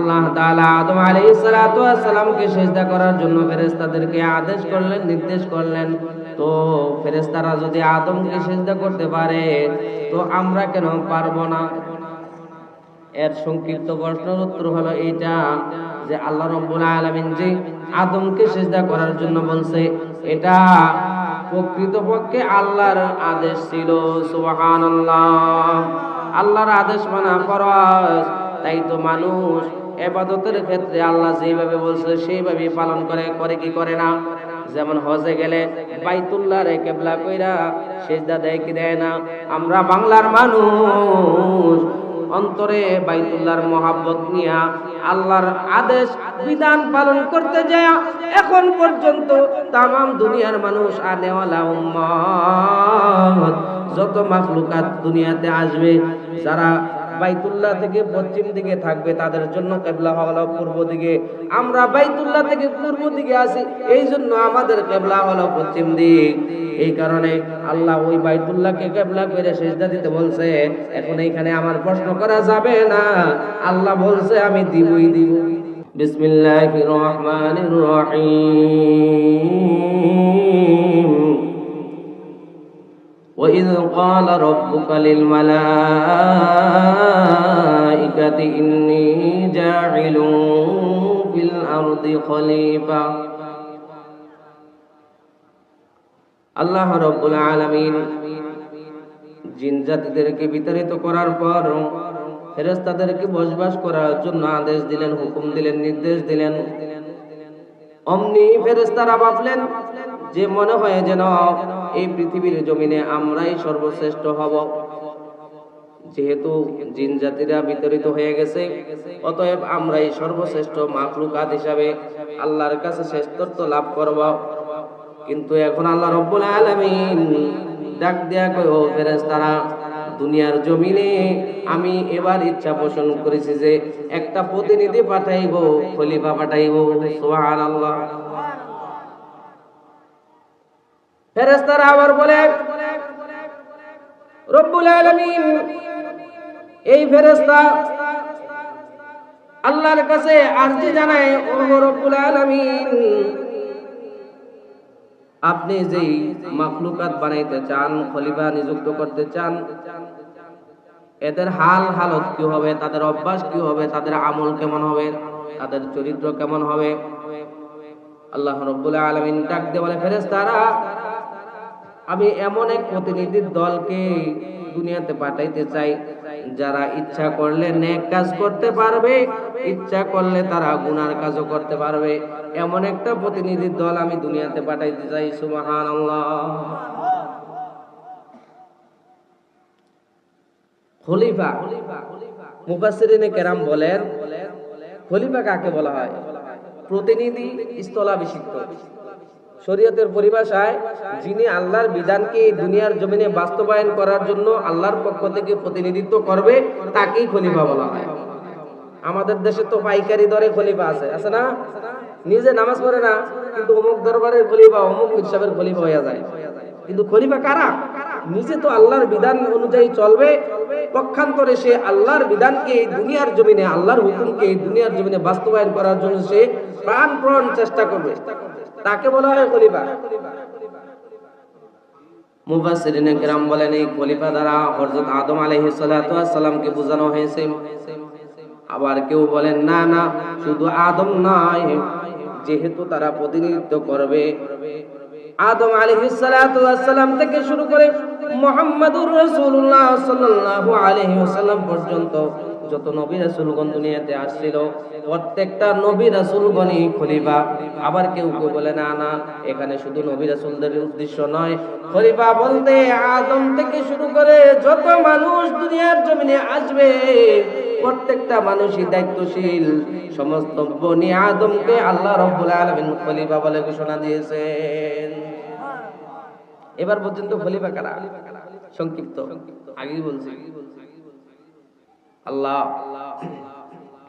আল্লাহ তাআলা আদম আলাইহিস সালাতু ওয়াস সালামকে সিজদা করার জন্য ফেরেশতাদেরকে আদেশ করলেন, নির্দেশ করলেন। তো ফেরেশতারা যদি আদমকে সিজদা করতে পারে, তো আমরা কেন পারবো না? এর সংক্ষিপ্ত প্রশ্নের উত্তর হলো এইটা, যে আল্লাহ রাব্বুল আলামিন যে আদমকে সিজদা করার জন্য বলছে, এটা প্রকৃতপক্ষে আল্লাহর আদেশ ছিল। সুবহানাল্লাহ। আল্লাহর আদেশ মানা ফরজ। তাই তো মানুষ ইবাদতের ক্ষেত্রে আল্লাহ যেভাবে বলছে সেইভাবে পালন করে, করে কি করে না? যেমন হজে গেলে বাইতুল্লাহরে কিবলা কইরা সিজদা দেয় কি দেয় না? আমরা বাংলার মানুষ অন্তরে বাইতুল্লাহর মহাব্বত নিয়া আল্লাহর আদেশ বিধান পালন করতে যায় এখন পর্যন্ত তামাম দুনিয়ার মানুষ আনেওয়ালা উম্মত যত মাখলুকাত দুনিয়াতে আসবে, যারা বাইতুল্লাহ থেকে পশ্চিম দিকে থাকবে তাদের জন্য কিবলা হলো পূর্ব দিকে। আমরা বাইতুল্লাহ থেকে পূর্ব দিকে আছি, এই জন্য আমাদের কিবলা হলো পশ্চিম দিক। এই কারণে আল্লাহ ওই বাইতুল্লাহকে কিবলা করে সিজদা দিতে বলছে। এখন এইখানে আমার প্রশ্ন করা যাবে না, আল্লাহ বলছে আমি দিবই দিব। বিসমিল্লাহির রহমানির রহিম। وَإِذْ قَالَ رَبُّكَ لِلْمَلَائِكَةِ إِنِّي جَاعِلٌ فِي الْأَرْضِ خَلِيفَةً। আল্লাহ রাব্বুল আলামিন জিন জাতিদেরকে বিতাড়িত করার পর ফেরেশতাদেরকে বসবাস করার জন্য আদেশ দিলেন, হুকুম দিলেন, নির্দেশ দিলেন। অমনি ফেরেশতারা ভাবলেন যে মনে হয় যেন এই পৃথিবীর জমিনে আমরাই সর্বশ্রেষ্ঠ হব। যেহেতু জিন জাতিরা বিতাড়িত হয়ে গেছে, অতএব আমরাই সর্বশ্রেষ্ঠ মাখলুকাত হিসাবে আল্লাহর কাছে শ্রেষ্ঠত্ব লাভ করব। কিন্তু এখন আল্লাহ রাব্বুল আলামিন ডাক দেয়া কয়, ও ফেরেশতারা, দুনিয়ার জমিনে আমি এবার ইচ্ছা পোষণ করেছি যে একটা প্রতিনিধি পাঠাইব, খলিফা পাঠাইব। সুবহানাল্লাহ। ফেরেশতারা আবার বলে, রব্বুল আলামিন এই ফেরেশতা আল্লাহর কাছে আরজি জানায়, ও রব্বুল আলামিন, আপনি যেই মাখলুকাত বানাইতে চান, খলিফা নিযুক্ত করতে চান, এদের হালত কি হবে, তাদের অভ্যাস কি হবে, তাদের আমল কেমন হবে, তাদের চরিত্র কেমন হবে? আল্লাহ রাব্বুল আলামিন ডাক দিয়ে বলে, ফেরেশতারা, আমি এমন এক প্রতিনিধির দলকে দুনিয়াতে পাঠাইতে চাই, যারা ইচ্ছা করলে নেক কাজ করতে পারবে, ইচ্ছা করলে তারা গুনার কাজও করতে পারবে। এমন একটা প্রতিনিধির দল আমি দুনিয়াতে পাঠাইতে চাই। সুবহানাল্লাহ। খলিফা, মুফাসসিরিনে কেরাম বলেন, খলিফা কাকে বলা হয়? প্রতিনিধি, স্থলাভিষিক্ত। শরীয়তের পরিভাষায় যিনি আল্লাহর বিধানকে দুনিয়ার জমিনে বাস্তবায়ন করার জন্য আল্লাহর পক্ষ থেকে প্রতিনিধিত্ব করবে, তাকেই খলিফা বলা হয়। আমাদের দেশে তো পাইকারি দরে খলিফা আছে, আছে না? নিজে নামাজ পড়ে না, কিন্তু অমুক দরবারের খলিফা, অমুক হিসাবের খলিফা হয়ে যায়। কিন্তু খলিফা কারা? নিজে তো আল্লাহর বিধান অনুযায়ী চলবে, পক্ষান্তরে সে আল্লাহর বিধানকে দুনিয়ার জমিনে, আল্লাহর হুকুমকে দুনিয়ার জমিনে বাস্তবায়ন করার জন্য সে প্রাণপণ চেষ্টা করবে, তাকে বলা হয় খলিফা। মুফাসসিরিনে কেরাম বলেন, এই খলিফা দ্বারা হযরত আদম আলাইহিস সালাতু ওয়াস সালামকে বোঝানো হয়েছে। আবার কেউ বলেন, না না, শুধু আদম নয়, যেহেতু তারা প্রতিনিধিত্ব করবে আদম আলাইহিস সালাতু ওয়াস সালাম থেকে শুরু করে মুহাম্মাদুর রাসূলুল্লাহ সাল্লাল্লাহু আলাইহি ওয়াসাল্লাম পর্যন্ত যত নবী রাসূলগণ দুনিয়াতে আসছিল, প্রত্যেকটা নবী রাসূলগণই খলিফা। আবার কেউ কেউ বলে, না না, এখানে শুধু নবী রাসূলদের উদ্দেশ্য নয়, খলিফা বলতে আদম থেকে শুরু করে যত মানুষ দুনিয়ার জমিনে আসবে, প্রত্যেকটা মানুষই দায়িত্বশীল। সমস্ত বনি আদমকে আল্লাহ রাব্বুল আলামিন খলিফা বলে ঘোষণা দিয়েছেন। এবার পর্যন্ত খলিফা কারা? সংক্ষিপ্ত আগেই বলছি। আল্লাহ।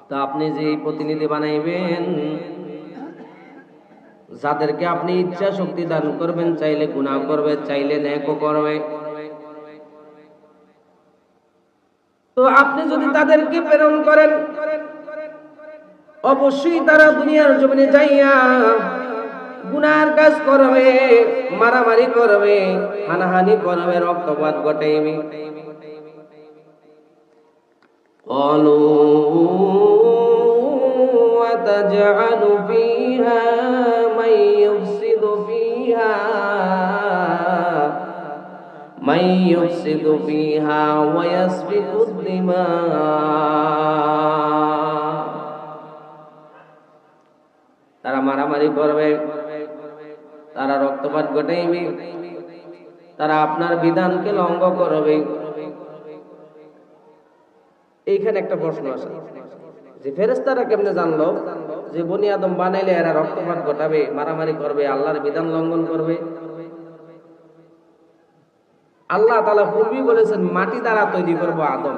তা আপনি যে প্রতিনিধি বানাইবেন, যাদেরকে আপনি ইচ্ছা শক্তি দান করবেন, চাইলে গুনাহ করবে, চাইলে নেকও করবে, তো আপনি যদি তাদেরকে প্রেরণ করেন, অবশ্যই তারা দুনিয়ার জমিনে যাইয়া গুনার কাজ করবে, মারামারি করবে, হানাহানি করবে, রক্তপাত ঘটাইবে। وتجعل فيها من يفسد فيها ويسفك الدماء। তারা মারামারি করবে, তারা রক্তপাত ঘটাইবে, তারা আপনার বিধানকে লঙ্ঘন করবে। এইখানে একটা প্রশ্ন আছে যে ফেরেশতারা কেমনে জানলো যে বনি আদম বানাইলে এরা রক্তপাত ঘটাবে, মারামারি করবে, আল্লাহর বিধান লঙ্ঘন করবে? আল্লাহ তাআলা পূর্বে বলেছেন মাটি দ্বারা তৈরি করব আদম।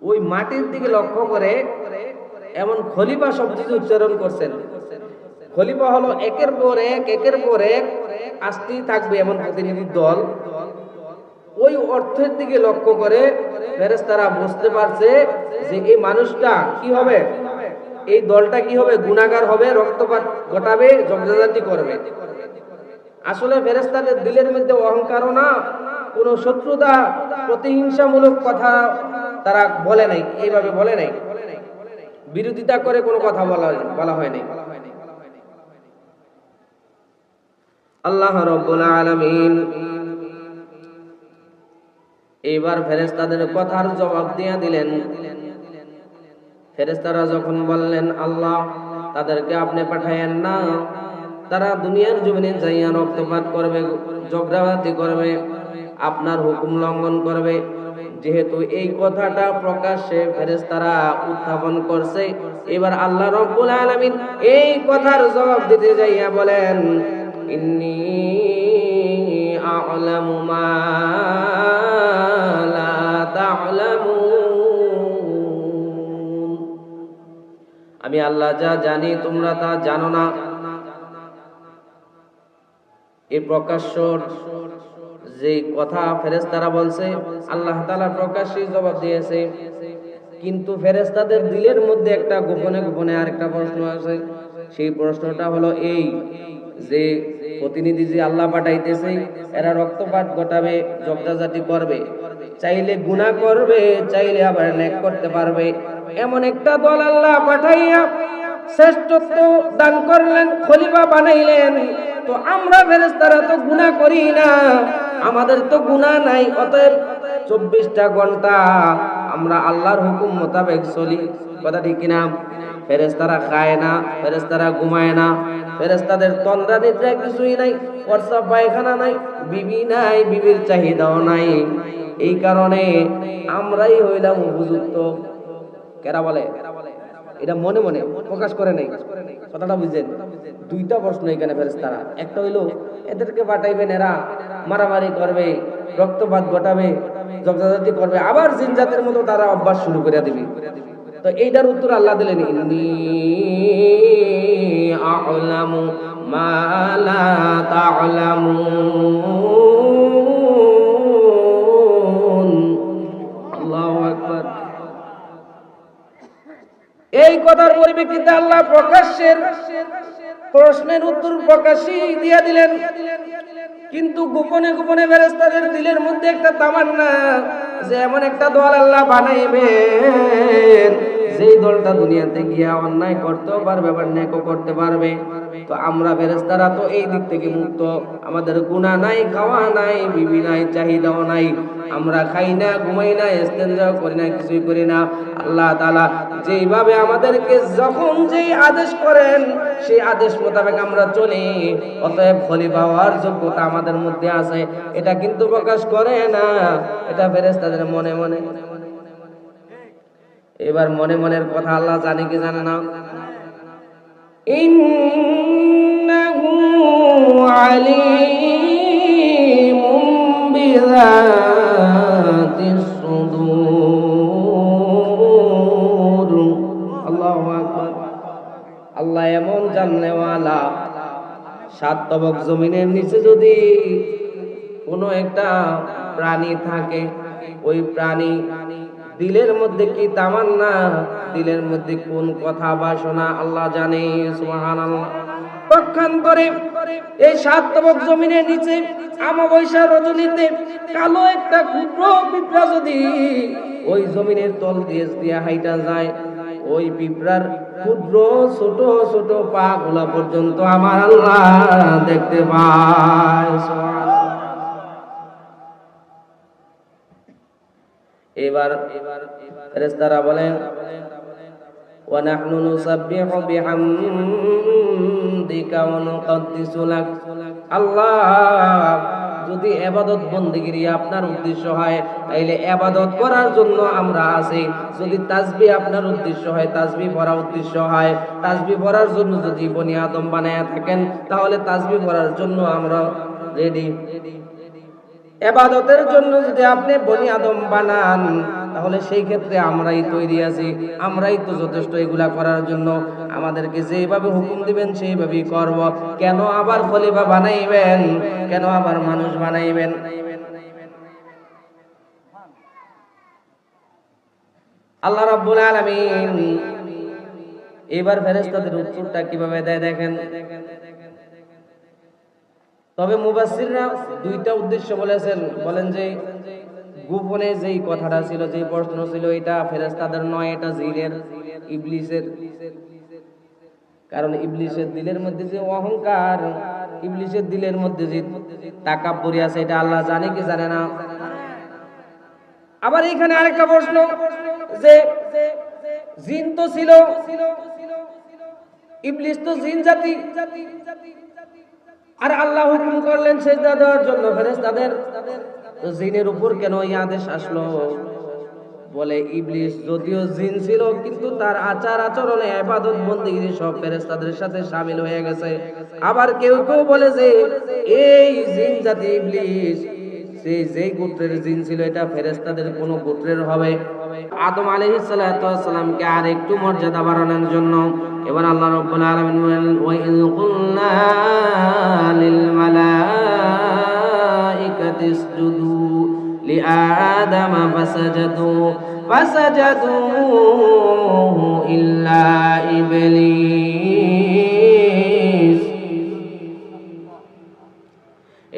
ওই মাটির দিকে লক্ষ্য করে এমন খলিফা শব্দ উচ্চারণ করছেন। খলিফা হলো একের পর এক আসতেই থাকবে এমন প্রতিনিধি দল। ওই অর্থের দিকে লক্ষ্য করে ফেরেশতারা বুঝতে পারছে যে এই মানুষটা কি হবে, এই দলটা কি হবে, গুনাহগার হবে, রক্তপাত ঘটাবে, ঝগড়াঝাটি করবে। আসলে ফেরেশতাদের দিলের মধ্যে অহংকারও না, কোনো শত্রুতা প্রতিহিংসামূলক কথা তারা বলে নাই, এইভাবে বলে নাই, বিরোধিতা করে কোনো কথা বলা হয় নাই। আল্লাহ রাব্বুল আলামিন এবার ফেরেশতাদের কথার জবাব দিয়ে দিলেন। ফেরেশতারা যখন বললেন আল্লাহ তাদেরকে আপনি পাঠায়েন না, তারা দুনিয়ার জমিনে যাইয়া রক্তপাত করবে, ঝগড়াঝাটি করবে, আপনার হুকুম লঙ্ঘন করবে। যেহেতু এই কথাটা প্রকাশ্যে ফেরেশতারা উত্থাপন করছে, এবার আল্লাহ রাব্বুল আলামিন এই কথার জবাব দিতে যাইয়া বলেন ইন্নী আ'লামু মা লা তা'লামুন, আমি আল্লাহ যা জানি তোমরা তা জানো না। এই প্রকাশ্য যে কথা ফেরেশতারা বলছে আল্লাহ তাআলা প্রকাশ্যে জবাব দিয়েছে, কিন্তু ফেরেশতাদের দিলের মধ্যে একটা গোপনে গোপনে আরেকটা প্রশ্ন আছে। সেই প্রশ্নটা হলো এই যে প্রতিনিধি যে আল্লাহ পাঠাইতেছে এরা রক্তপাত ঘটাবে, ঝগড়াঝাটি করবে, চাইলে গুনাহ করবে, চাইলে আবার নেক করতে পারবে, এমন একটা দল আল্লাহ পাঠাইয়া শ্রেষ্ঠত্ব দান করলেন, খলিফা বানাইলেন। তো আমরা ফেরেশতারা তো গুনাহ করি না, আমাদের তো গুনাহ নাই, অতএব 24টা ঘন্টা আমরা আল্লাহর হুকুম মোতাবেক চলি। কথা ঠিক কিনা? ফেরেশতারা খায় না, ফেরেশতারা ঘুমায় না, ফেরেশতাদের তন্দ্রা নিদ্রা কিছুই নাই, প্রস্রাব পায়খানা নাই, বিবি নাই, বিবির চাহিদাও নাই। এই কারণে আমরাই হইলাম উপযুক্ত। কেরা বলে এটা মনে মনে প্রকাশ করে নাই, কথাটা বুঝছেন? দুইটা প্রশ্ন এখানে ফেরেশতারা, একটা হইলো এদেরকে পাঠাইবেন, এরা মারামারি করবে, রক্তপাত ঘটাবে, ঝগড়াঝাটি করবে, আবার জিনজাতের মতো তারা অভ্যাস শুরু করে দিবে। তো এইটার উত্তর আল্লাহ দিলেন ইন্নী আ'লামু মা লা তা'লামুন। আল্লাহু আকবার। এই কথার পরিপ্রেক্ষিতে আল্লাহ প্রকাশ্যের প্রশ্নের উত্তর প্রকাশ্যই দিয়ে দিলেন, কিন্তু গোপনে গোপনে ফেরেশতাদের দিলের মধ্যে একটা তামান্না যে এমন একটা দল আল্লাহ বানাইবেন যেই দলটা দুনিয়াতে গিয়া অন্যায় করতেও পারবে, আবার নেকও করতে পারবে। তো আমরা ফেরেশতারা তো এই দিক থেকে মুক্ত, আমাদের গুনাহ নাই, খাওয়া নাই, বিবি নাই, চাহিদাও নাই, আমরা খাই না, ঘুমাই না, ইস্তেনজাও করি না, কিছুই করি না। আল্লাহ তাআলা যেইভাবে আমাদেরকে যখন যেই আদেশ করেন সেই আদেশ মোতাবেক আমরা চলি। অতএব খলিফা হওয়ার যোগ্যতা আমাদের মধ্যে আছে, এটা কিন্তু প্রকাশ করে না, এটা ফেরেশতাদের মনে মনে। এবার মনে মনের কথা আল্লাহ জানে কি জানে না? ইন্নাহু আলীমুম বিযাতিস সুদূর। আল্লাহু আকবার। আল্লাহ এমন জাননেওয়ালা, সাত তবক জমিনের নিচে যদি কোনো একটা প্রাণী থাকে, ওই প্রাণী দিলের মধ্যে কি তামান্না, দিলের মধ্যে কোন কথা বাসনা আল্লাহ জানে। সুবহানাল্লাহ। পক্ষান্তরে এই 7 তবক জমিনের নিচে আমাবস্যা রজনীতে কালো একটা ক্ষুদ্র পিঁপড়া যদি ওই জমিনের তল দিয়ে হাইটা যায়, ওই পিঁপড়ার ক্ষুদ্র ছোট ছোট পা গুলা পর্যন্ত আমার আল্লাহ দেখতে পায়। এবার ফেরেশতারা বলেন ওয়া নাহনু নুসাব্বিহু বিহামদিকা ওয়া নুকদ্দিসু লাক। আল্লাহ, যদি ইবাদত বন্দেগী আপনার উদ্দেশ্য হয় তাইলে ইবাদত করার জন্য আমরা আছি। যদি তাসবিহ আপনার উদ্দেশ্য হয়, তাসবিহ পড়া উদ্দেশ্য হয়, তাসবিহ পড়ার জন্য যদি বনি আদম বানায়া থাকেন তাহলে তাসবিহ পড়ার জন্য আমরা রেডি। ইবাদতের জন্য যদি আপনি বনি আদম বানান তাহলে সেই ক্ষেত্রে আমরাই তৈরি আছি, আমরাই তো যথেষ্ট এগুলা করার জন্য। আমাদেরকে যেভাবে হুকুম দিবেন সেইভাবেই করব। কেন আবার খলিফা বানাইবেন, কেন আবার মানুষ বানাইবেন? আল্লাহ রাব্বুল আলামিন এবার ফেরেশতাদের উত্তরটা কিভাবে দেয় দেখেন। তবে মুফাসসিররা দুইটা উদ্দেশ্য বলেছেন। বলেন যে গোপনে যেই কথাটা ছিল, যে প্রশ্ন ছিল, এটা ফেরেশতাদের নয়, এটা জিনের, ইবলিসের। কারণ ইবলিসের দিলের মধ্যে যে অহংকার, ইবলিসের দিলের মধ্যে যে তাকাব্বুরি আছে, এটা আল্লাহ জানে কি জানে না? আবার এখানে আরেকটা প্রশ্ন যে জিন তো ছিল, ইবলিস তো জিন জাতি, আর আল্লাহ হুকুম করলেন সিজদা দেওয়ার জন্য ফেরেশতাদের, তো জিনের উপর কেন এই আদেশ আসলো? বলে ইবলিস যদিও জিন ছিল কিন্তু তার আচার আচরণে ইবাদত বন্দেগী সব ফেরেশতাদের সাথে শামিল হয়ে গেছে। আবার কেউ কেউ বলে যে এই জিন জাতি ইবলিস যেই গোত্রের জিন ছিল এটা ফেরেশতাদের কোন গোত্রের হবে। আদম আলাইহিস সালাতু ওয়াস সালামকে আর একটু মর্যাদা বাড়ানোর জন্য এবার আল্লাহ রাব্বুল আলামিন বলেন ওয়া ইয কুলনা লিল মালাইকাতি ইসজুদু লিআদাম ফাসাজাদু ইল্লা ইবলিস।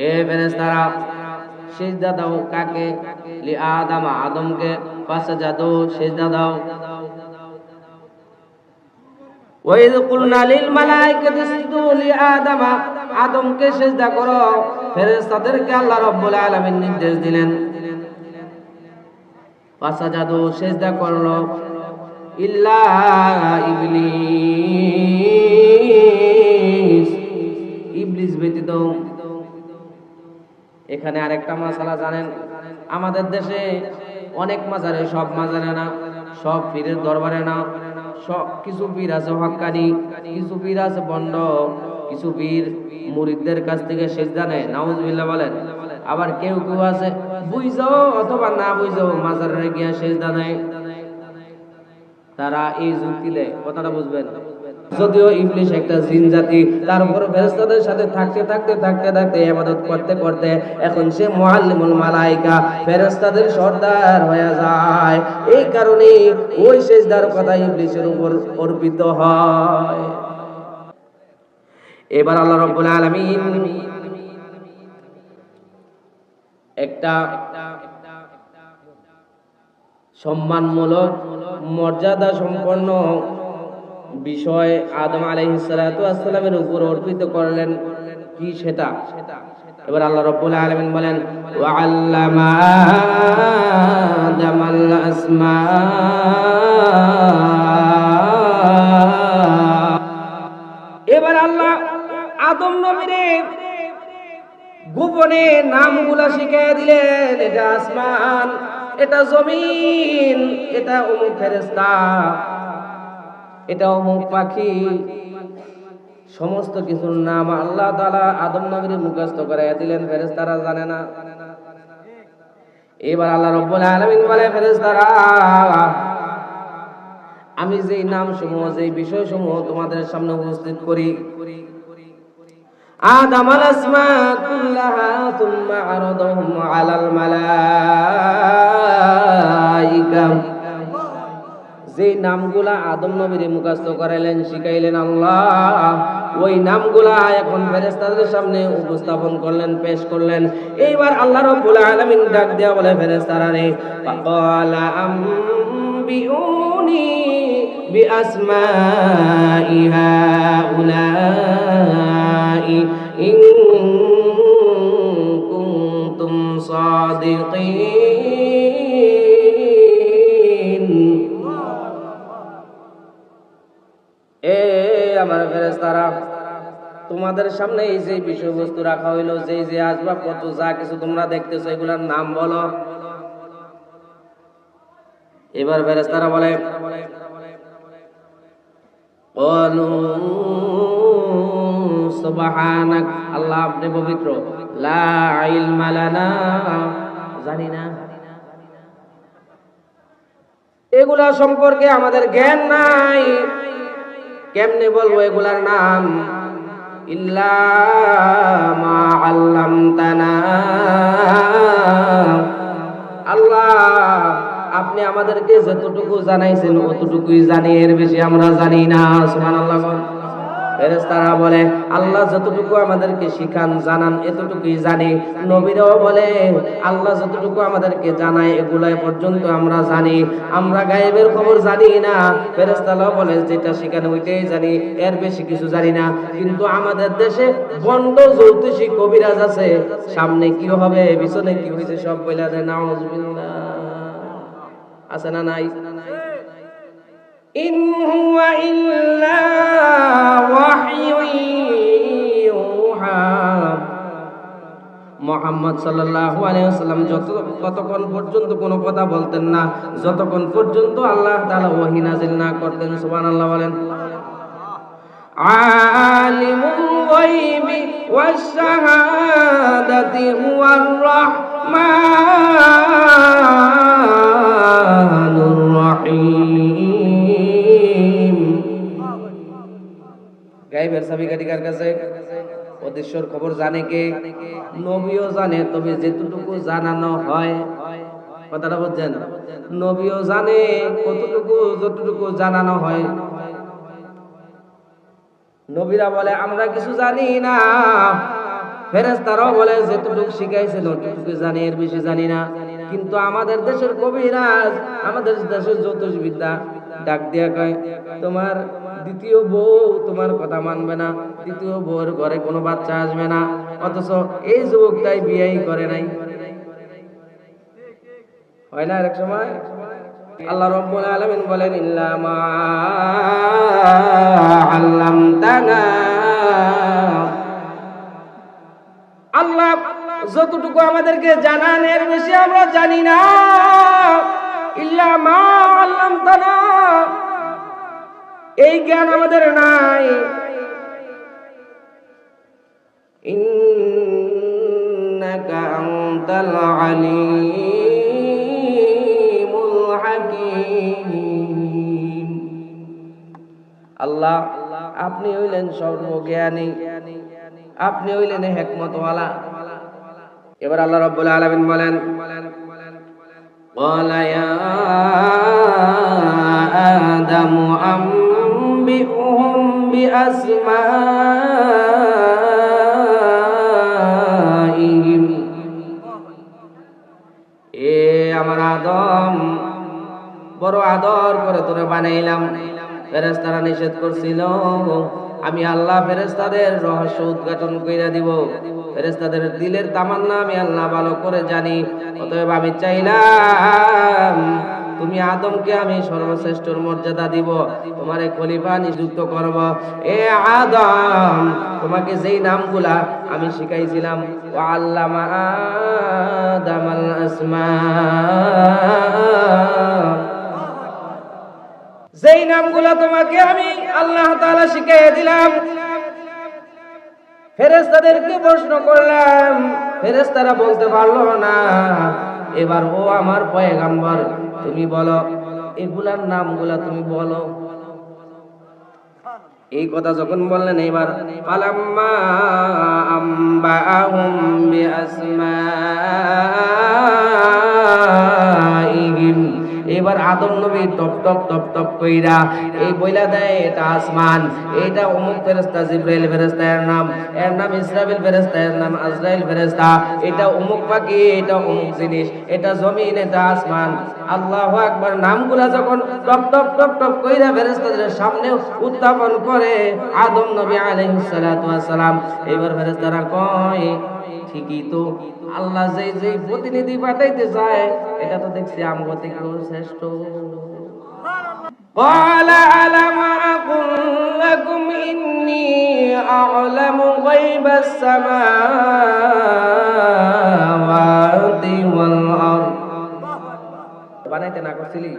এ ফেরেশতারা সিজদা দাও কাকে? লিআদাম, আদমকে। ফাসাজাদু, সিজদা দাও। ওয়া ইয কুলনা লিল মালাইকাতি ইসজুদু লিআদাম, আদমকে সিজদা করো। ফেরেশতাদেরকে আল্লাহ রাব্বুল আলামিন নির্দেশ দিলেন, ফাসাজাদু, সিজদা করলো, ইল্লা ইবলিস, ইবলিস ব্যতীত। এখানে আরেকটা মাসালা জানেন, আমাদের দেশে অনেক মাজারে, সব মাজারে না, সব পীরের দরবারে না, সব কিছু পীর আছে হক্কানি, কিছু পীর আছে বন্ড, কিছু পীর মুরিদদের কাছ থেকে সিজদা নেয়, নাউজুবিল্লাহ বলেন। আবার কেউ কেউ আছে বুঝাও অথবা না বুঝাও মাজারে গিয়া সিজদা নেয়। তারা এই যুক্তি দেয়, কথাটা বুঝবেন। যদিও ইবলিস একটা জিন জাতি, তারপর ফেরেশতাদের সাথে থাকতে থাকতে থাকতে থাকতে ইবাদত করতে করতে এখন সে মুআল্লিমুল মালায়েকা, ফেরেশতাদের সর্দার হয়ে যায়। এই কারণে ওই সিজদার কথা ইবলিসের উপর অর্পিত হয়। এবার আল্লাহ রাব্বুল আলামিন একটা সম্মানমূলক মর্যাদা সম্পন্ন বিষয় আদম আলাইহিস সালাতু ওয়াস সালামের উপর অর্পিত করলেন। কি সেটা? এবার আল্লাহ রাব্বুল আলামিন বলেন ওয়া আল্লামা আদামাল আসমা, এবার আল্লাহ আদম নবীরে গোপনে নামগুলা শিখিয়ে দিলেন। এটা আসমান, এটা জমিন, এটা অমুক ফেরেশতা, এটা অমুক পাখি, সমস্ত কিছুর নাম আল্লাহ তাআলা আদম নবীর মুখস্থ করাইয়া দিলেন। ফেরেশতারা জানে না। এবার আল্লাহ রাব্বুল আলামিন বলে, ফেরেশতারা আমি যেই নাম সমূহ, যেই বিষয় সমূহ তোমাদের সামনে উপস্থিত করি, آدم الأسماء كلها ثم عرضهم على الملائكة যে নামগুলা আদম নবীর মুখস্থ করাইলেন শিখাইলেন আল্লাহ, ওই নামগুলা এখন ফেরেশতাদের সামনে উপস্থাপন করলেন, পেশ করলেন। এইবার আল্লাহ রাব্বুল আলামিন ডাক দেয়া বলে ফেরেশতারা রে, ফাকালা আম্বিউনি বিআসমাই হাউলাই ইন কুনতুম সাদিকিন। এ আমার ফেরেশতারা, তোমাদের সামনে এই যে বিষয়বস্তু রাখা হইলো, যে যে আসবাবপত্র যা কিছু তোমরা দেখতেছো, এগুলার নাম বলো। এবার ফেরেশতারা বলে, ক্বালু সুবহানাক, আল্লাহ আপনি পবিত্র, লা ইলমা লানা, জানি না, এগুলা সম্পর্কে আমাদের জ্ঞান নাই। কেমনে বলবো এগুলার নাম? ইল্লা মা আল্লামতানা, আল্লাহ আপনি আমাদেরকে যতটুকু জানাইছেন অতটুকুই জানি, এর বেশি আমরা জানি না। সুবহানাল্লাহ। ফেরেশতারা বলে, আল্লাহ যতটুকু আমাদেরকে শিখান জানান এতটুকুই জানি। নবীরাও বলে, আল্লাহ যতটুকু আমাদেরকে জানায় এগুলাই পর্যন্ত আমরা জানি, আমরা গায়েবের খবর জানি না। ফেরেশতারাও বলে, যেটা শিখানো ওইটাই জানি, এর বেশি কিছু জানি না। কিন্তু আমাদের দেশে বন্ড জ্যোতিষী কবিরাজ আছে, সামনে কি হবে পিছনে কি হয়েছে সব বইলা দেয়। নাউজুবিল্লাহ, আছে না নাই? ইন হুয়া ইল্লা ওয়াহয়ুন ইউহা। মুহাম্মদ সাল্লাল্লাহু আলাইহি ওয়াসাল্লাম ততক্ষণ পর্যন্ত কোনো কথা বলতেন না যতক্ষণ পর্যন্ত আল্লাহ তাআলা ওহী নাযিল না করতেন। সুবহানাল্লাহ বলেন। আলিমুল গায়বি ওয়াশ শাহাদাতি হুয়ার রাহমানুর রহিম। গায়বের চাবিকাঠি কার কাছে? অদৃশ্যর খবর জানে কে? নবীও জানে, তবে যেটুকু জানানো হয়, কথাটা বুঝছেন? নবীও জানে কতটুকু, যতটুকু জানানো হয়। নবীরা বলে আমরা কিছু জানি না, ফেরেশতারাও বলে যেটুকু শিখাইছেন অতটুকু জানি, এর বেশি জানি না। কিন্তু আমাদের দেশের কবিরাজ, আমাদের দেশের জ্যোতিষবিদ্যা ডাক দিয়া কয়, তোমার দ্বিতীয় বউ তোমার কথা মানবে না, দ্বিতীয় বউর ঘরে কোনো বাচ্চা আসবে না। অথচ এই যুবকটাই বিয়েই করে নাই। হয় না এক সময়? আল্লাহ রাব্বুল আলামিন বলেন, ইল্লা মা আল্লামতানা, আল্লাহ যতটুকু আমাদেরকে জানান এর বেশি আমরা জানি না। ইল্লা মা আল্লামতানা, এই জ্ঞান আমাদের নাই। ইন্নাকা আনতাল আলিমুল হাকীম। আল্লাহ আপনি হইলেন সর্বজ্ঞানী, আপনি হইলেন হিকমতওয়ালা। এবার আল্লাহ রাব্বুল আলামিন বলেন, ক্বালা ইয়া আদামু আম্বিউহুম বিআসমাইহিম। এ আমার আদম, বড় আদর করে তোরে বানাইলাম। ফেরেশতারা নিষেধ করছিল, আমি আল্লাহ ফেরেশতাদের রহস্য উদ্ঘাটন কইরা দিব। ফেরেশতাদের দিলের তামান্না আমি আল্লাহ ভালো করে জানি। অতএব আমি চাইলাম তুমি আদমকে আমি সর্বশ্রেষ্ঠর মর্যাদা দিব, তোমারে খলিফা নিযুক্ত করব। এ আদম, তোমাকে যেই নামগুলা আমি শিখাইছিলাম, ওয়া আল্লামা আদামাল আসমা, যেই নামগুলা তোমাকে আমি আল্লাহ তাআলা শিখিয়ে দিলাম, ফেরেশতাদেরকে প্রশ্ন করলাম, ফেরেশতারা বলতে পারলো না। এবার ও আমার পয়গম্বর, তুমি বলো এগুলার নামগুলা তুমি বলো। এই কথা যখন বললেন, এবার ফালাম্মা আম্বাআহুম বিআসমাইহিম, এবার আদম নবী টপ টপ টপ টপ কইরা এই বইলা দেয় এটা আসমান, এটা অমুক ফেরেশতা জিবরাইল ফেরেশতা, এর নাম ইসরাফিল ফেরেশতা, এর নাম আজরাইল ফেরেশতা, এটা অমুক পাখি, এটা অমুক জিনিস, এটা জমিন, এটা আসমান। আল্লাহু আকবার। নামগুলা যখন টপ টপ টপ টপ কইরা ফেরেশতাদের সামনে উত্থাপন করে আদম নবী আলাইহিস সালাতু ওয়াস সালাম, এবার ফেরেশতারা কয় ঠিকই তো, আল্লাহ যেই যেই প্রতিনিধি পাঠাইতে চায় এটা তো দেখছি আমগো থেকেও শ্রেষ্ঠ। قال ألم أقل لكم إني أعلم غيب السماوات والأرض। বানাইতে না করছিলি,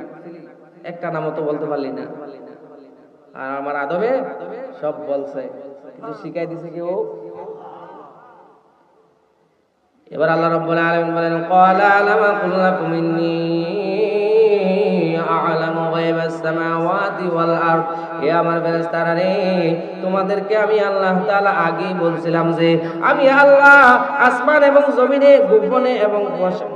একটা নামও তো বলতে পারলি না, আর আমার আদমে সব বলছে, কিন্তু শিখাই দিছে কেউ। এবার আল্লাহ রাব্বুল আলামিন বলেন ক্বালা আলাম আকুল লাকুম ইন্নী আ'লামু গায়বাস সামাওয়াতি ওয়াল আরদ। হে আমার ফেরেশতারা রে, তোমাদেরকে আমি আল্লাহ তাআলা আগেই বলছিলাম যে আমি আল্লাহ আসমান এবং জমিনে গোপনে এবং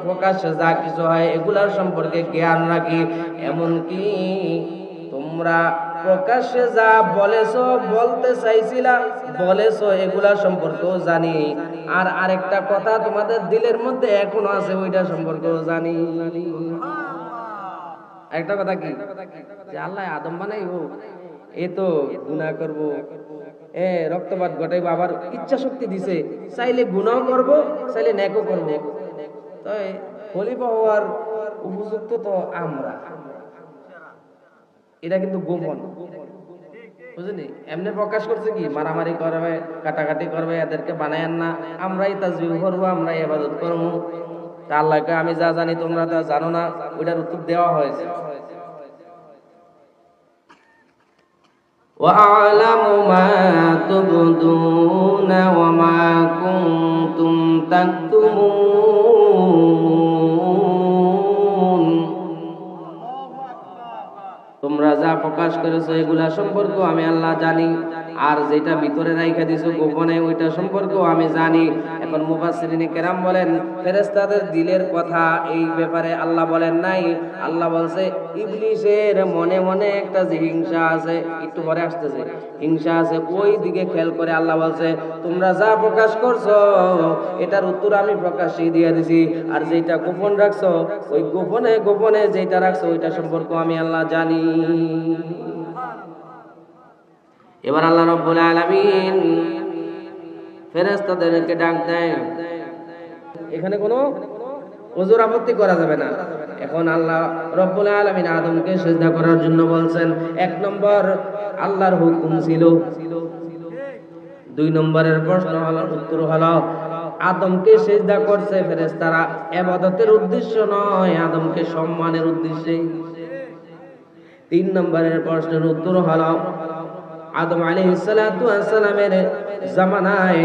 প্রকাশ্যে যা কিছু হয় এগুলার সম্পর্কে জ্ঞান রাখি। এমনকি তোমরা প্রকাশ্যে যা বলেছো, বলতে চাইছিলা বলেছো, এগুলা সম্পর্কেও জানি। আর আরেকটা কথা তোমাদের দিলের মধ্যে এখনো আছে, ওইটা সম্পর্কেও জানি। একটা কথা কি, যে আল্লাহ আদম বানাইবো, এ তো গুনাহ করব, রক্তপাত ঘটাইবো, আবার ইচ্ছা শক্তি দিছে, চাইলে গুনাহ করব, চাইলে নেকও করব। তাই খলিফা হওয়ার উপযুক্ত তো আমরা, এটা কিন্তু গোপন, বুঝলি? এমনি প্রকাশ করছে কি মারামারি করবে, কাটাকাটি করবে, এদেরকে বানায়েন না, আমরাই তাসবিহ করবো, আমরাই ইবাদত করবো। তা আল্লাহকে আমি যা জানি তোমরা তা জানো না, ওইটার উত্তর দেওয়া হয়েছে। وَأَعْلَمُ مَا تُبْدُونَ وَمَا كُنتُمْ تَكْتُمُونَ। তোমরা যা প্রকাশ করেছো এগুলা সম্পর্কেও আমি আল্লাহ জানি, আর যেটা ভিতরে রাইখা দিছো গোপনে ওইটা সম্পর্কেও আমি জানি। এখন মুফাসসিরিনে কেরাম বলেন ফেরেশতাদের দিলের কথা এই ব্যাপারে আল্লাহ বলেন নাই, আল্লাহ বলছে ইবলিসের মনে মনে একটা যে হিংসা আছে, একটু পরে আসতেছে, হিংসা আছে, ওই দিকে খেয়াল করে আল্লাহ বলছে তোমরা যা প্রকাশ করছো এটার উত্তর আমি প্রকাশই দিয়ে দিছি, আর যেটা গোপন রাখছো ওই গোপনে গোপনে যেটা রাখছো ওইটা সম্পর্কে আমি আল্লাহ জানি। এবার আল্লাহ রাব্বুল আলামিন ফেরেশতাদেরকে ডাক দেয়, এখানে কোনো ওযর আপত্তি করা যাবে না। এখন আল্লাহ রাব্বুল আলামিন আদমকে সিজদা করার জন্য বলছেন। এক নম্বর আল্লাহর হুকুম ছিল, দুই নম্বরের প্রশ্ন হলো, উত্তর হলো আদমকে সিজদা করছে ফেরেশতারা ইবাদতের উদ্দেশ্য নয়, আদমকে সম্মানের উদ্দেশ্যে। তিন নম্বরের প্রশ্নের উত্তর হলো আদম আলাইহিস সালাতু ওয়াস সালামের জামানায়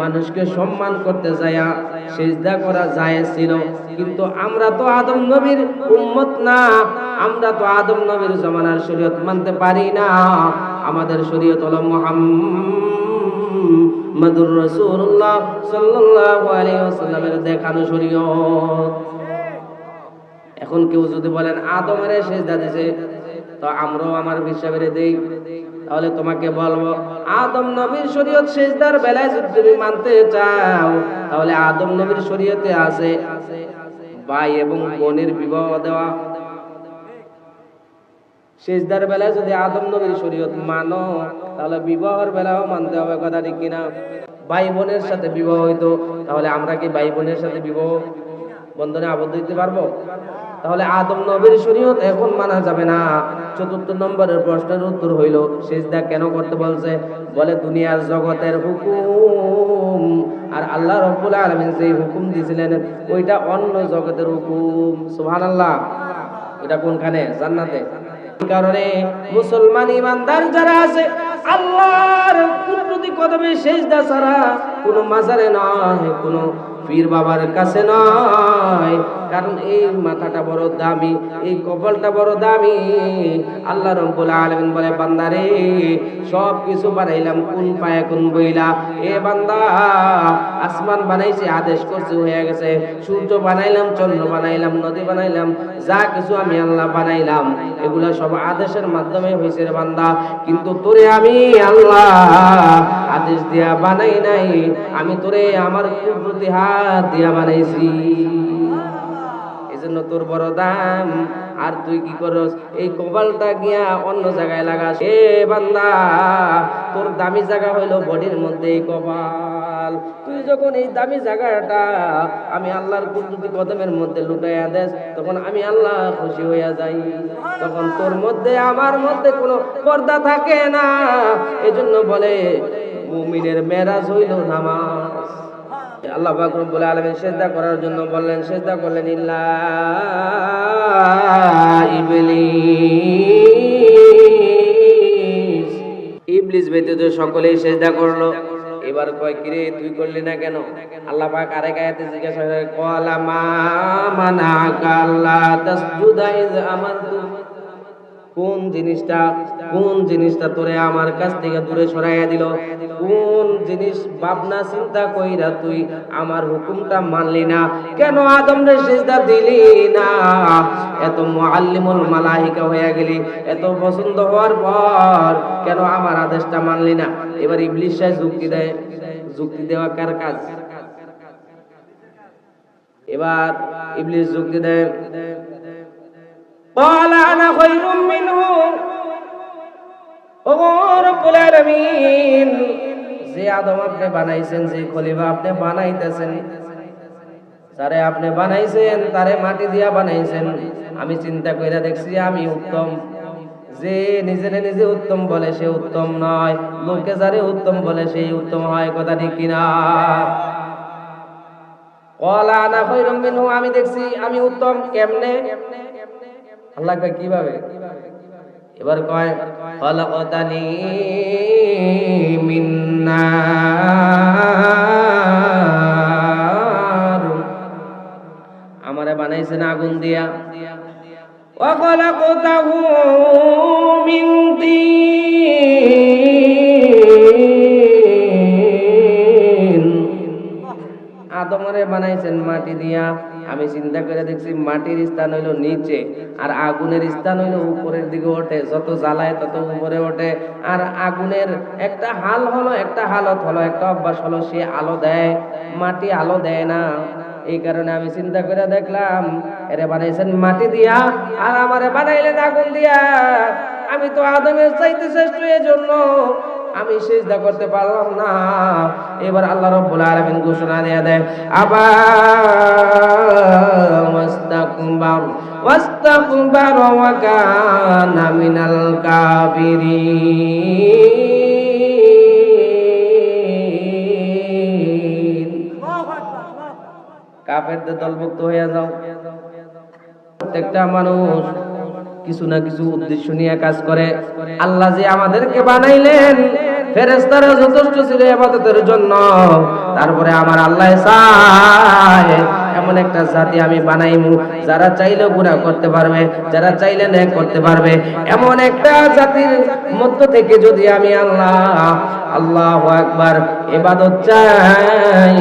মানুষকে সম্মান করতে যায়া সিজদা করা জায়েজ ছিল, কিন্তু আমরা তো আদম নবীর উম্মত না, আমরা তো আদম নবীর জামানার শরীয়ত মানতে পারি না। আমাদের শরীয়ত হলো মুহাম্মাদুর রাসূলুল্লাহ সাল্লাল্লাহু আলাইহি ওয়াসাল্লামের দেখানো শরীয়ত। এখন কেউ যদি বলেন আদমের সিজদা দিয়েছে তো আমরাও আমার হিসাবে দেই, তাহলে তোমাকে বলবো আদম নবীর শরীয়ত সিজদার বেলায় যদি তুমি মানতে চাও তাহলে আদম নবীর শরীয়তে আছে ভাই এবং বোনের বিবাহ দেওয়া। সিজদার বেলায় যদি আদম নবীর শরীয়ত মানো তাহলে বিবাহের বেলাও মানতে হবে, কথা ঠিক কিনা? ভাই বোনের সাথে বিবাহ হইতো, তাহলে আমরা কি ভাই বোনের সাথে বিবাহ বন্ধনে আবদ্ধ হইতে পারবো? তাহলে আদম নবীর শরীয়ত এখন মানা যাবে না। চতুর্থ নম্বরের প্রশ্নের উত্তর হইল সিজদা কেন করতে বলছে? বলে দুনিয়ার জগতের হুকুম আর আল্লাহ রাব্বুল আলামিন যেই হুকুম দিয়েছিলেন ওইটা অন্য জগতের হুকুম। সুবহানাল্লাহ। এটা কোনখানে? জান্নাতে। এই কারণে মুসলমান ইমানদার যারা আছে আল্লাহর কুদরতি কদমে সিজদা ছাড়া কোনো মাজারে নয়, কোনো পীর বাবার কাছে নয়, কারণ এই মাথাটা বড় দামি, এই কপালটা বড় দামি। আল্লাহ রাব্বুল আলামিন বলে, বান্দারে সব কিছু বানাইলাম কোন পায়া কোন বইলা। এ বান্দা, আসমান বানাইছি আদেশ করছি হয়ে গেছে, সূর্য বানাইলাম, চন্দ্র বানাইলাম, নদী বানাইলাম, যা কিছু আমি আল্লাহ বানাইলাম এগুলা সব আদেশের মাধ্যমে হয়েছে রে বান্দা। কিন্তু তোরে আমি আল্লাহ আদেশ দিয়া বানাই নাই, আমি তোরে আমার কুদরতি হাত দিয়া বানাইছি, এজন্য তোর বড় দাম। আর তুই কি করস? এই কপালটা গিয়া অন্য জায়গায় লাগাস। এ বান্দা, তোর দামি জায়গা হইলো বডির মধ্যে এই কপাল। তুই যখন এই দামি জায়গাটা আমি আল্লাহর কুদরতি কদমের মধ্যে লুটাইয়া দেস, তখন আমি আল্লাহ খুশি হইয়া যাই। তখন তোর মধ্যে আমার মধ্যে কোনো পর্দা থাকে না। এজন্য বলে মুমিনের মেরাজ হইল নামাজ। আল্লাহ পাক রব্বুল আলামিন সিজদা করার জন্য বললেন, সিজদা করলেন ইল্লা ইবলিস। ইবলিস ব্যতীত সকলেই সিজদা করলো। এবার কয়, কিরে তুই করলি না কেন? আল্লাহ পাক আরেক আয়াতে জিজ্ঞাসা করে, ক্বালা মা মানাকা আল্লা তাসজুদা ইয আমারতু। কোন জিনিসটা তোরে আমার কাছ থেকে দূরে সরাইয়া দিল? কোন জিনিস ভাবনা চিন্তা কইরা তুই আমার হুকুমটা মানলি না? কেন আদম রে সিজদা দিলি না? এত মুআল্লিমুল মালাইকা হয়ে গেলি, এত পছন্দ হওয়ার পর কেন আমার আদেশটা মানলি না? এবার ইবলিস যুক্তি দেয়। যুক্তি দেওয়া কার কাজ? এবার ইবলিস যুক্তি দেয়, قال انا خير منه। ও রব্বুল আলামিন, যে আদম আপনি বানাইছেন, যে খলিফা আপনি বানাইতেছেন, যারে আপনি বানাইছেন তারে মাটি দিয়া বানাইছেন, আমি চিন্তা কইরা দেখছি আমি উত্তম। যে নিজেরে নিজে উত্তম বলে সে উত্তম নয়, লোকে যারে উত্তম বলে সেই উত্তম হয়। কথা ঠিক কিনা? قال انا خير منه, আমি দেখছি আমি উত্তম। কেমনে? আল্লাহ কয় কিভাবে? এবার কয়, খালাকাতানি মিন নার, আমারে বানাইছেন আগুন দিয়া। ওয়া খালাকাতাহু মিন তিন, আদমরে বানাইছেন মাটি দিয়া। আমি চিন্তা করে দেখছি মাটির স্থান হইলো নিচে, আর আগুনের স্থান হইলো উপরের দিকে ওঠে। যত জ্বালায় তত উপরে ওঠে। আর আগুনের একটা হাল হলো, একটা হালত হলো, একটা অভ্যাস হলো, সে আলো দেয়, মাটি আলো দেয় না। এই কারণে আমি চিন্তা করে দেখলাম এরে বানাইছেন মাটি দিয়া, আর আমারে বানাইলেন আগুন দিয়া। আমি তো আদমের চাইতে শ্রেষ্ঠ, এজন্য আমি সিজদা করতে পারলাম না। এবার আল্লাহ রাব্বুল আলামিন ঘোষণা দিয়ে দেয়, আবা ওয়াস্তাকবার ওয়া কানা মিনাল কাফিরিন। কাফেরদের দলভুক্ত হয়ে যাও। প্রত্যেকটা মানুষ কিছু না কিছু উদ্দেশ্য নিয়ে কাজ করে। আল্লাহ যে আমাদেরকে বানাইলেন, ফেরেশতারা যথেষ্ট ছিল ইবাদতের জন্য, তারপরে আমার আল্লাহ চায় এমন একটা জাতি আমি বানাইমু যারা চাইলে গুনাহ করতে পারবে, যারা চাইলে নেক করতে পারবে। এমন একটা জাতির মধ্য থেকে যদি আমি আল্লাহু আকবার ইবাদত চাই,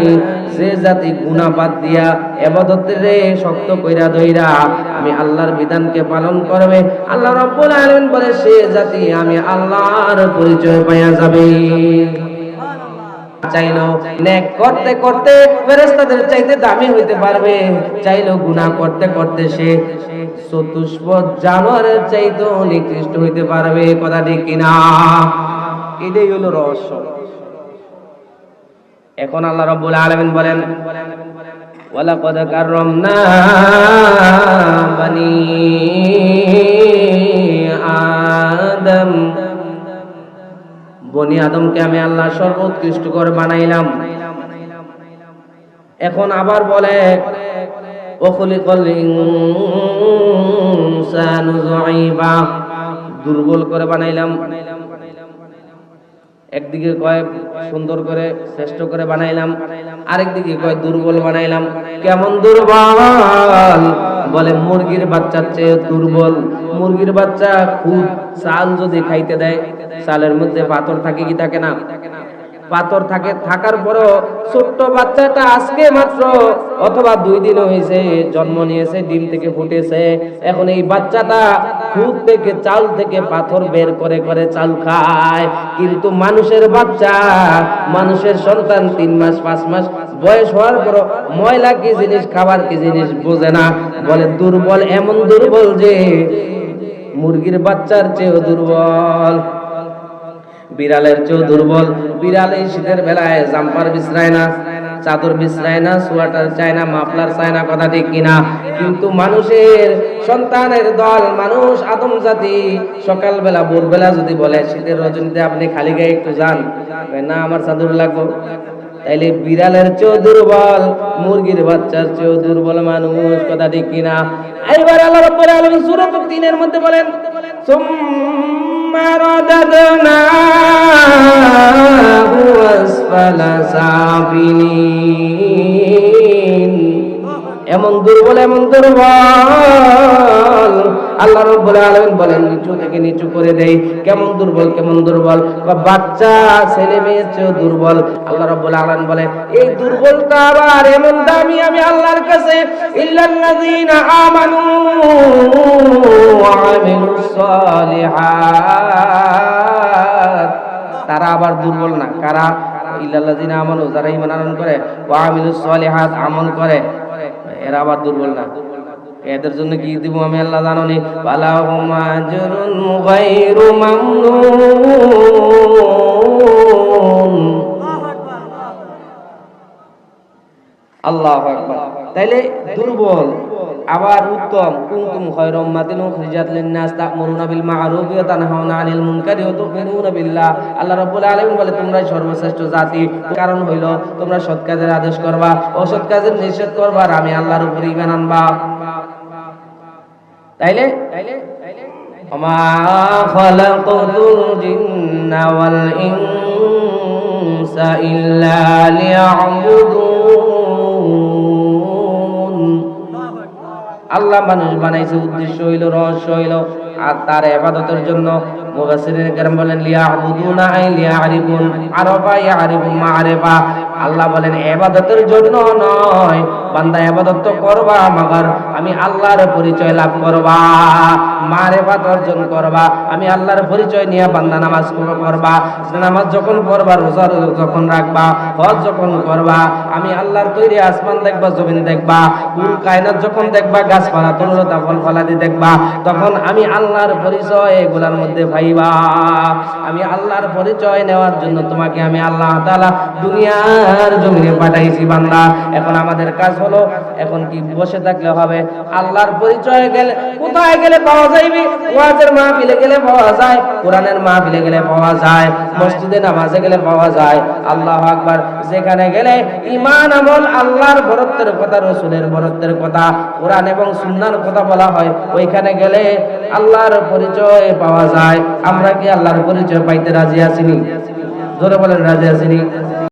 যে জাতি গুনাহ বাদ দিয়া ইবাদতের শক্ত কইরা ধইরা আমি আল্লাহর বিধানকে পালন করবে, আল্লাহ রাব্বুল আলামিন বলে সে জাতি আমি আল্লাহর পরিচয় পাইয়া যাবে। চাইলো নেক করতে করতে ফেরেশতাদের চাইতে দামি হইতে পারবে, চাইলো গুনাহ করতে করতে সে চতুষ্পদ জানোয়ারের চাইতে নিকৃষ্ট হইতে পারবে। কথা ঠিক কিনা? এটাই হলো রহস্য। এখন আল্লাহ রাব্বুল আলামিন বলেন, ওয়ালাকাদ কাররামনা বানি আদম, বনি আদমকে আমি আল্লাহ সর্বোৎকৃষ্ট করে বানাইলাম। এখন আবার বলে, ওয়াখলিকাল ইনসানু যায়ীফা, দুর্বল করে বানাইলাম। একদিকে কয় সুন্দর করে শ্রেষ্ঠ করে বানাইলাম, আরেকদিকে কয় দুর্বল বানাইলাম। কেমন দুর্বল? বলে মুরগির বাচ্চার চেয়ে দুর্বল। মুরগির বাচ্চা খুব চাল যদি খাইতে দেয়, চালের মধ্যে পাথর থাকে কি থাকে না? পাথর থাকে, থাকার পরও ছোট্ট বাচ্চাটা আজকে মাত্র অথবা 2 দিন হয়েছে জন্ম নিয়েছে, ডিম থেকে ফুটেছে, এখন এই বাচ্চাটা খুদ থেকে চাল থেকে পাথর বের করে করে চাল খায়। কিন্তু মানুষের বাচ্চা, মানুষের সন্তান 3 মাস 5 মাস বয়স হওয়ার পর ময়লা কি জিনিস, খাবার কি জিনিস বোঝে না। বলে দুর্বল, এমন দুর্বল যে মুরগির বাচ্চার চেয়েও দুর্বল, বিড়ালের চেয়েও দুর্বল। বিড়াল এই শীতের বেলায় জাম্পার বিছরায় না, চাদর বিছরায় না, সোয়াটার চায় না, মাফলার চায় না, কথা ঠিক কিনা? কিন্তু মানুষের সন্তানের দল, মানুষ আদম জাতি সকালবেলা ভোরবেলা যদি বলে শীতের রজনীতে আপনি খালি গায়ে একটু যান, না আমার চাদর লাগবে, তাইলে বিড়ালের চেয়েও দুর্বল, মুরগির বাচ্চার চেয়েও দুর্বল মানুষ, কথা ঠিক কিনা? এইবার আল্লাহ রাব্বুল আলামিন সূরা 3 এর মধ্যে বলেন সুম্মা রাদাদনাহু আসফালা সাফিলিন। এমন দুর্বল, এমন দুর্বল, আল্লাহ রাব্বুল আলামিন বলেন নিচু থেকে নিচু করে দেই। কেমন দুর্বল, কেমন দুর্বল? বাচ্চা ছেলে মেয়ের চেয়েও দুর্বল। আল্লাহ রাব্বুল আলামিন বলে এই দুর্বলতা আবার এমন দামি আমি আল্লাহর কাছে, ইল্লাল্লাযীনা আমানু ওয়া আমিলুস সালিহাত, তারা আবার দুর্বল না। কারা? ইল্লাল্লাযীনা আমানু, যারা ঈমান আনয়ন করে, ওয়া আমিলুস সালিহাত, আমল করে, এরা আবার দুর্বল না। এদের জন্য কি দিব আমি আল্লাহ জানো নি? ফালাহুম আজরুন গায়রু মামনুন। আল্লাহু আকবার। তাইলে দুর্বল আবার উত্তম। কুনতুম খায়রা উম্মাতিন উখরিজাত লিন-নাস তা'মুরুনা বিল মা'রুফি ওয়া তানহাউনা আনিল মুনকারি ওয়া তু'মিনুনা বিল্লাহ। আল্লাহ রাব্বুল আলামিন বলে তোমরাই সর্বশ্রেষ্ঠ জাতি, কারণ হইল তোমরা সৎ কাজের আদেশ করবা, অসৎ কাজের নিষেধ করবা, আর আমি আল্লাহর উপর ঈমান আনবা। তাইলে ওমা খালাকাতুল জিন্না ওয়াল ইনসা ইল্লা লিয়া'বুদুন। আল্লাহ মানুষ বানাইছে, উদ্দেশ্য হইল, রহস্য হইল আর তার ইবাদতের জন্য। মুফাসসিরিন কেরাম বলেন লিয়া'বুদুনা আই লিয়া'রিফুন, আরাফা ইয়া'রিফু মা'রিফা। আল্লাহ বলেন ইবাদতের জন্য নয়, বান্দা ইবাদত তো করবা, মাগার আমি আল্লাহর পরিচয় লাভ করবা, মারিফাত অর্জন করবা। আমি আল্লাহর পরিচয় নিয়ে বান্দা নামাজ করবা, নামাজ যখন পড়বা, রোজা যখন রাখবা, হজ যখন করবা, আমি আল্লাহর তৈরি আসমান দেখবা, জমিন দেখবা, কুল কায়নাত যখন দেখবা, গাছপালা তরুলতা ফল ফলাদি দেখবা, তখন আমি আল্লাহর পরিচয় এগুলার মধ্যে পাইবা। আমি আল্লাহর পরিচয় নেওয়ার জন্য তোমাকে আমি আল্লাহ তাআলা দুনিয়ার জমিনে পাঠাইছি বান্দা। এখন আমাদের কাজ হলো, এখন কি বসে থাকলে হবে? আল্লাহর পরিচয় গেলে কোথায় গেলে পাওয়া যাইবে? ওয়াজের মাহফিলে গেলে পাওয়া যায়, কোরআনের মাহফিলে গেলে পাওয়া যায়, মসজিদে নামাজে গেলে পাওয়া যায়। আল্লাহু আকবার। যেখানে গেলে ঈমান আমল, আল্লাহর বরত্বের কথা, রাসূলের বরত্বের কথা, কোরআন এবং সুন্নাহর কথা বলা হয়, ওইখানে গেলে আল্লাহর পরিচয় পাওয়া যায়। আমরা কি আল্লাহর পরিচয় পাইতে রাজি আছি নি? জোরে বলেন রাজি আছি নি?